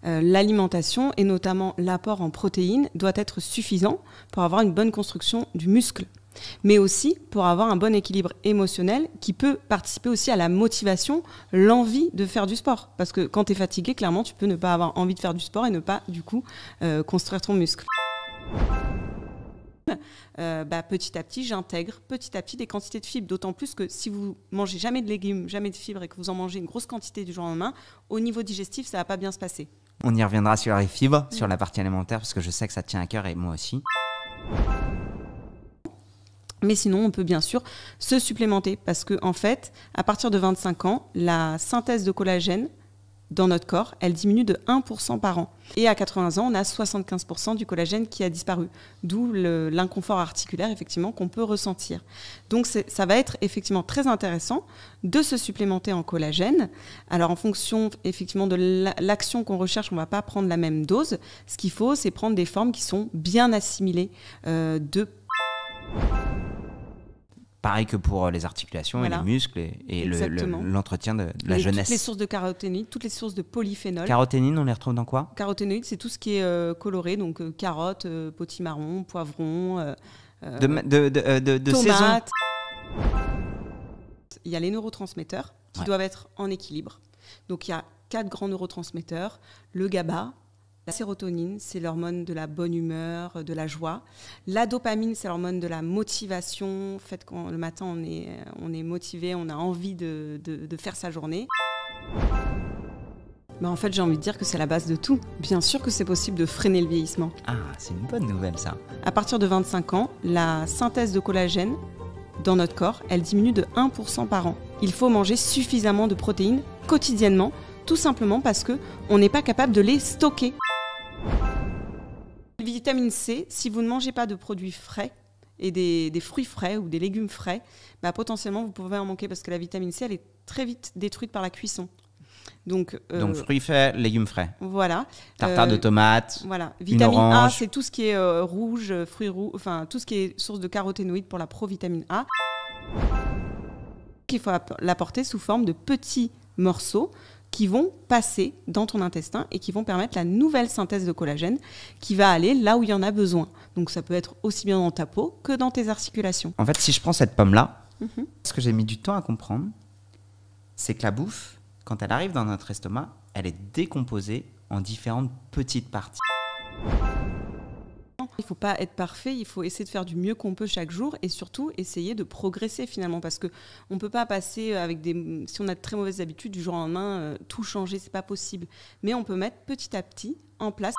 l'alimentation et notamment l'apport en protéines doit être suffisant pour avoir une bonne construction du muscle, mais aussi pour avoir un bon équilibre émotionnel qui peut participer aussi à la motivation, l'envie de faire du sport. Parce que quand tu es fatigué, clairement, tu peux ne pas avoir envie de faire du sport et ne pas, du coup, construire ton muscle. Petit à petit, j'intègre petit à petit des quantités de fibres. D'autant plus que si vous mangez jamais de légumes, jamais de fibres et que vous en mangez une grosse quantité du jour au lendemain, au niveau digestif, ça va pas bien se passer. On y reviendra sur les fibres, sur la partie alimentaire, parce que je sais que ça te tient à cœur et moi aussi. Mais sinon, on peut bien sûr se supplémenter parce que, en fait, à partir de 25 ans, la synthèse de collagène dans notre corps, elle diminue de 1% par an. Et à 80 ans, on a 75% du collagène qui a disparu. D'où l'inconfort articulaire, effectivement, qu'on peut ressentir. Donc, ça va être effectivement très intéressant de se supplémenter en collagène. Alors, en fonction, effectivement, de l'action qu'on recherche, on ne va pas prendre la même dose. Ce qu'il faut, c'est prendre des formes qui sont bien assimilées Pareil que pour les articulations et les muscles et l'entretien de la jeunesse. Toutes les sources de caroténoïdes, toutes les sources de polyphénol. Caroténines, on les retrouve dans quoi? Caroténoïdes, c'est tout ce qui est coloré, donc carottes, potimarron, poivrons, tomates. Il y a les neurotransmetteurs qui doivent être en équilibre. Donc il y a 4 grands neurotransmetteurs, le GABA. La sérotonine, c'est l'hormone de la bonne humeur, de la joie. La dopamine, c'est l'hormone de la motivation. En fait, quand le matin, on est motivé, on a envie de faire sa journée. En fait, j'ai envie de dire que c'est la base de tout. Bien sûr que c'est possible de freiner le vieillissement. Ah, c'est une bonne nouvelle, ça. À partir de 25 ans, la synthèse de collagène dans notre corps, elle diminue de 1% par an. Il faut manger suffisamment de protéines quotidiennement, tout simplement parce qu'on n'est pas capable de les stocker. Vitamine C, si vous ne mangez pas de produits frais et des fruits frais ou des légumes frais, potentiellement vous pouvez en manquer parce que la vitamine C, elle est très vite détruite par la cuisson. Donc fruits frais, légumes frais. Voilà. Tartare de tomates. Voilà. Vitamine A, c'est tout ce qui est rouge, fruits rouges, enfin tout ce qui est source de caroténoïdes pour la provitamine A. Il faut l'apporter sous forme de petits morceaux qui vont passer dans ton intestin et qui vont permettre la nouvelle synthèse de collagène qui va aller là où il y en a besoin. Donc ça peut être aussi bien dans ta peau que dans tes articulations. En fait, si je prends cette pomme-là, ce que j'ai mis du temps à comprendre, c'est que la bouffe, quand elle arrive dans notre estomac, elle est décomposée en différentes petites parties. Il ne faut pas être parfait, il faut essayer de faire du mieux qu'on peut chaque jour et surtout essayer de progresser finalement parce qu'on ne peut pas passer si on a de très mauvaises habitudes du jour au lendemain, tout changer, ce n'est pas possible. Mais on peut mettre petit à petit en place